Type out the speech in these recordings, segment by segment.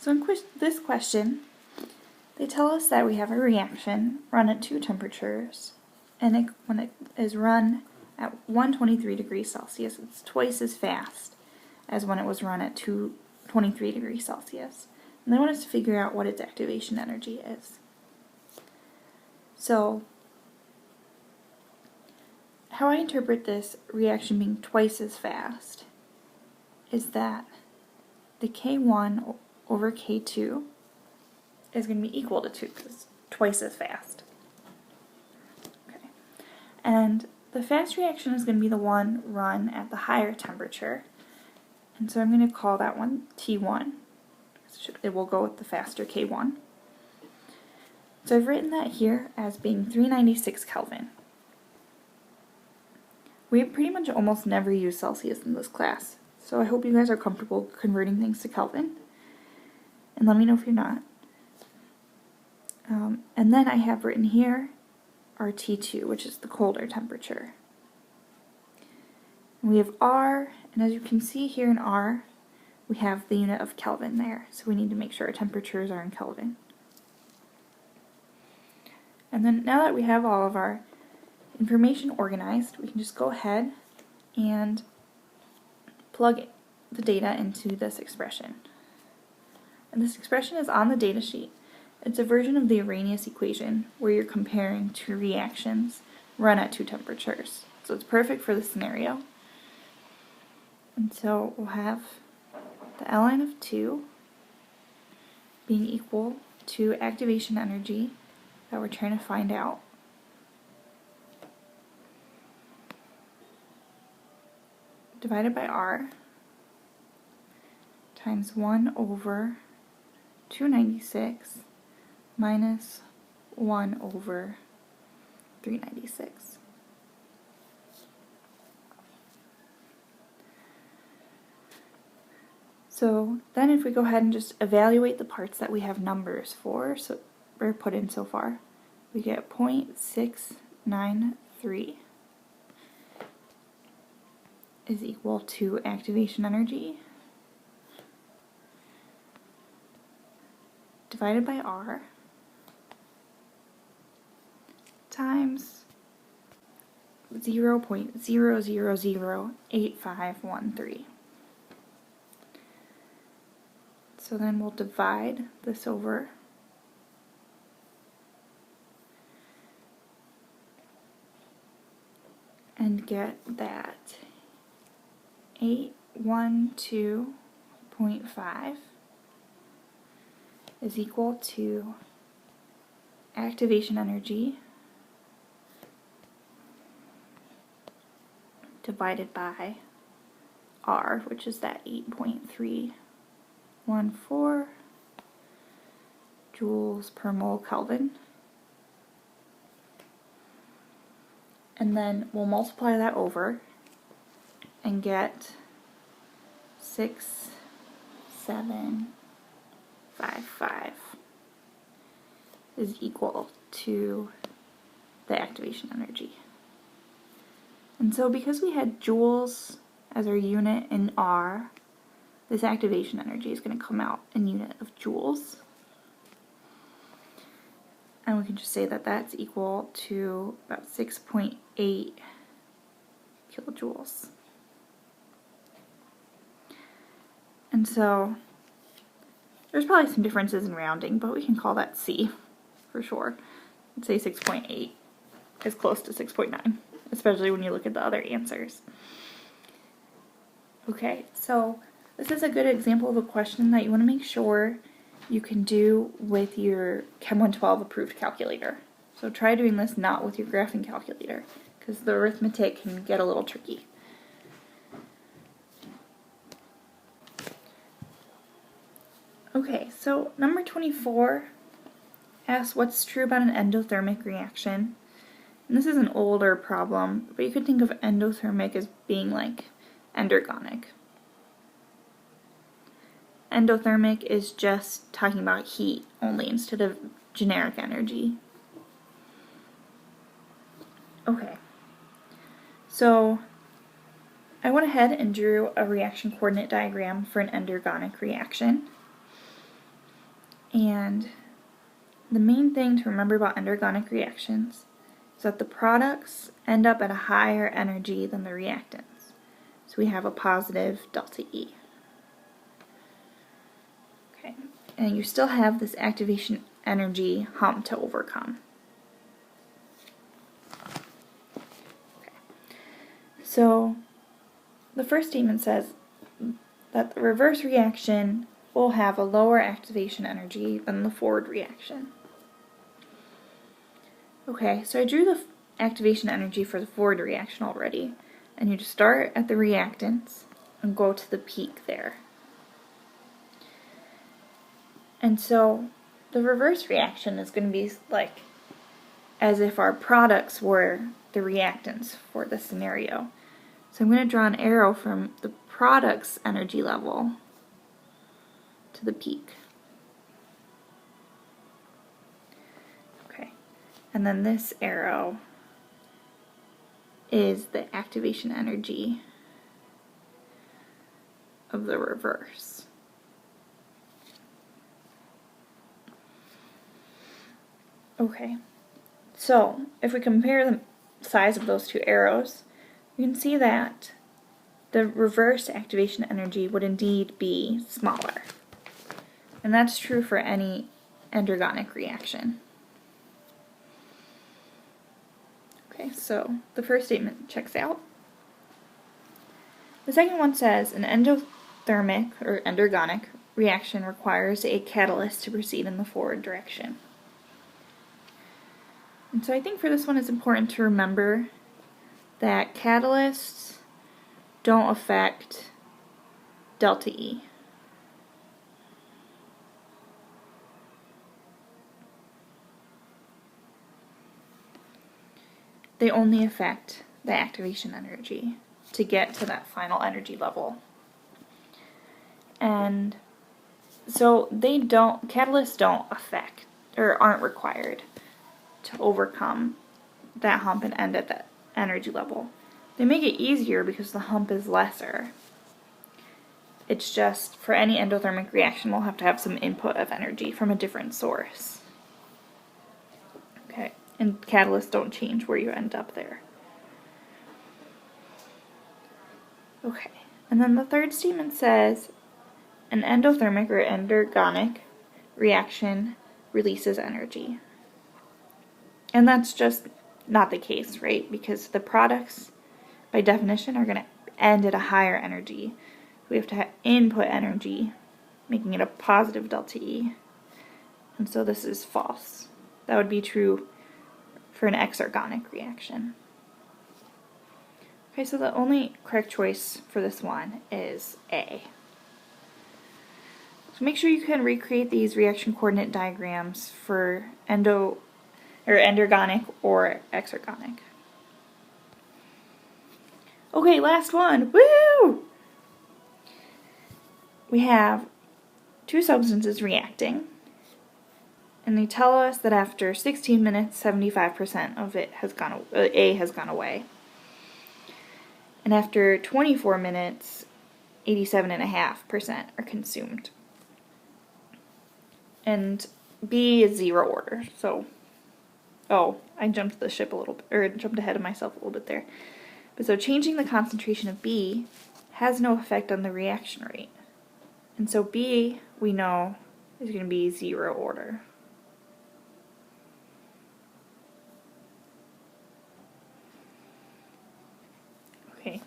So in this question, they tell us that we have a reaction run at 2 temperatures, and when it is run at 123 degrees Celsius, it's twice as fast as when it was run at 223 degrees Celsius. And they want us to figure out what its activation energy is. So, how I interpret this reaction being twice as fast is that the K1 over K2 is going to be equal to 2 because it's twice as fast. Okay. And the fast reaction is going to be the one run at the higher temperature. And so I'm going to call that one T1. It will go with the faster K1. So I've written that here as being 396 Kelvin. We pretty much almost never use Celsius in this class, so I hope you guys are comfortable converting things to Kelvin. And let me know if you're not. And then I have written here our T2, which is the colder temperature. And we have R, and as you can see here in R, we have the unit of Kelvin there, so we need to make sure our temperatures are in Kelvin. And then now that we have all of our information organized, we can just go ahead and plug the data into this expression. And this expression is on the data sheet. It's a version of the Arrhenius equation where you're comparing two reactions run at 2 temperatures. So it's perfect for this scenario. And so we'll have the ln of 2 being equal to activation energy that we're trying to find out. Divided by R times 1 over 296 minus 1 over 396. So then if we go ahead and just evaluate the parts that we have numbers for, so we're put in so far, we get 0.693 is equal to activation energy divided by R times 0.0008513. So then we'll divide this over and get that 812.5 is equal to activation energy divided by R, which is that 8.314 joules per mole Kelvin. And then we'll multiply that over and get 6755 is equal to the activation energy. And so because we had joules as our unit in R, this activation energy is going to come out in unit of joules. And we can just say that that's equal to about 6.8 kilojoules. And so there's probably some differences in rounding, but we can call that C for sure. Let's say 6.8 is close to 6.9, especially when you look at the other answers. Okay, so this is a good example of a question that you want to make sure you can do with your Chem 112 approved calculator. So try doing this not with your graphing calculator, because the arithmetic can get a little tricky. Okay, so number 24 asks what's true about an endothermic reaction. And this is an older problem, but you could think of endothermic as being like endergonic. Endothermic is just talking about heat only instead of generic energy. Okay, so I went ahead and drew a reaction coordinate diagram for an endergonic reaction. And the main thing to remember about endergonic reactions is that the products end up at a higher energy than the reactants. So we have a positive delta E. Okay, and you still have this activation energy hump to overcome. Okay. So the first statement says that the reverse reaction will have a lower activation energy than the forward reaction. Okay, so I drew the activation energy for the forward reaction already, and you just start at the reactants and go to the peak there. And so the reverse reaction is going to be like as if our products were the reactants for the scenario. So I'm going to draw an arrow from the product's energy level to the peak. Okay, and then this arrow is the activation energy of the reverse. Okay, so if we compare the size of those two arrows, you can see that the reverse activation energy would indeed be smaller. And that's true for any endergonic reaction. Okay, so the first statement checks out. The second one says an endothermic or endergonic reaction requires a catalyst to proceed in the forward direction. And so I think for this one it's important to remember that catalysts don't affect delta E. They only affect the activation energy to get to that final energy level. And so catalysts don't affect or aren't required to overcome that hump and end at that energy level. They make it easier because the hump is lesser. It's just for any endothermic reaction we'll have to have some input of energy from a different source. Okay, and catalysts don't change where you end up there. Okay, and then the third statement says an endothermic or endergonic reaction releases energy. And that's just not the case, right? Because the products, by definition, are going to end at a higher energy. We have to have input energy, making it a positive delta E. And so this is false. That would be true for an exergonic reaction. Okay, so the only correct choice for this one is A. So make sure you can recreate these reaction coordinate diagrams for endergonic or exergonic. Okay, last one. Woo! We have two substances reacting, and they tell us that after 16 minutes, 75% of it has gone. A has gone away, and after 24 minutes, 87.5% are consumed. And B is zero order. So, I jumped the ship a little bit, or jumped ahead of myself a little bit there. But so changing the concentration of B has no effect on the reaction rate. And so B, we know, is going to be zero order. Okay.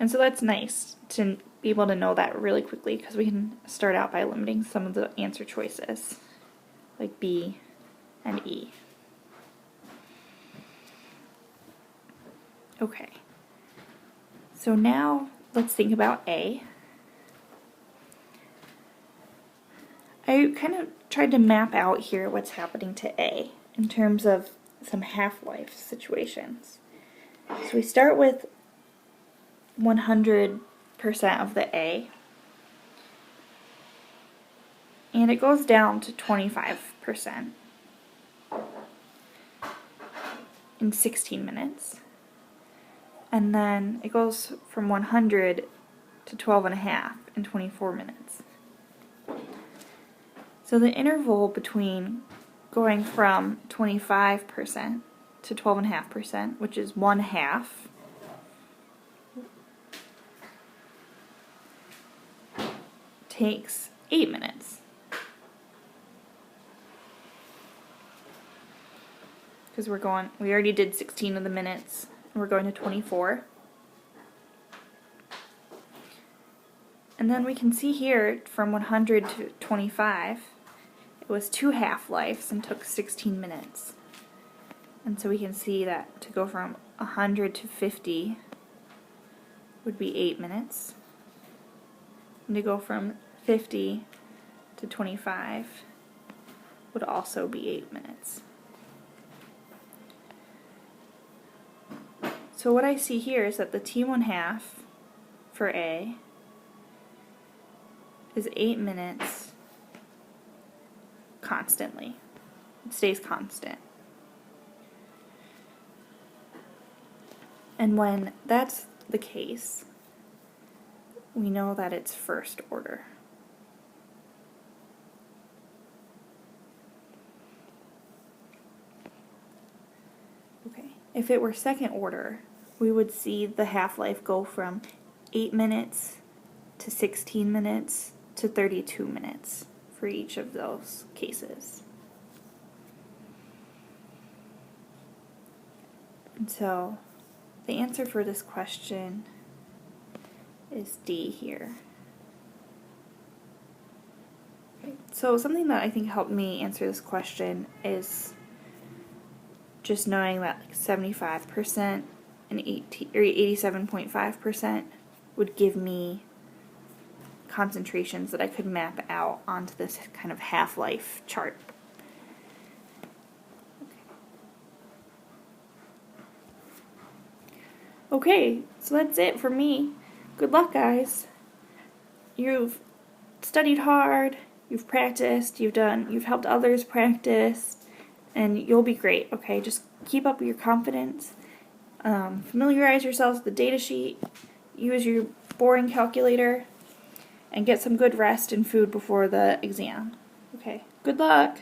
And so that's nice to be able to know that really quickly because we can start out by limiting some of the answer choices, like B and E. Okay. So now let's think about A. I kind of tried to map out here what's happening to A in terms of some half-life situations. So we start with 100% of the A, and it goes down to 25% in 16 minutes. And then it goes from 100 to 12.5 in 24 minutes. So the interval between going from 25% to 12.5%, which is 1/2, takes 8 minutes. Because we already did 16 of the minutes, and we're going to 24. And then we can see here, from 100 to 25, it was 2 half-lives and took 16 minutes. And so we can see that to go from 100 to 50 would be 8 minutes. And to go from 50 to 25 would also be 8 minutes. So what I see here is that the T1/2 for A is 8 minutes constantly. It stays constant. And when that's the case, we know that it's first order. Okay, if it were second order, we would see the half-life go from 8 minutes to 16 minutes to 32 minutes for each of those cases. And so the answer for this question is D here. Okay. So something that I think helped me answer this question is just knowing that like 75% and 87.5% would give me concentrations that I could map out onto this kind of half-life chart. Okay, so that's it for me. Good luck, guys. You've studied hard, you've practiced, you've helped others practice, and you'll be great, okay? Just keep up with your confidence. Familiarize yourselves with the data sheet, use your boring calculator, and get some good rest and food before the exam. Okay, good luck!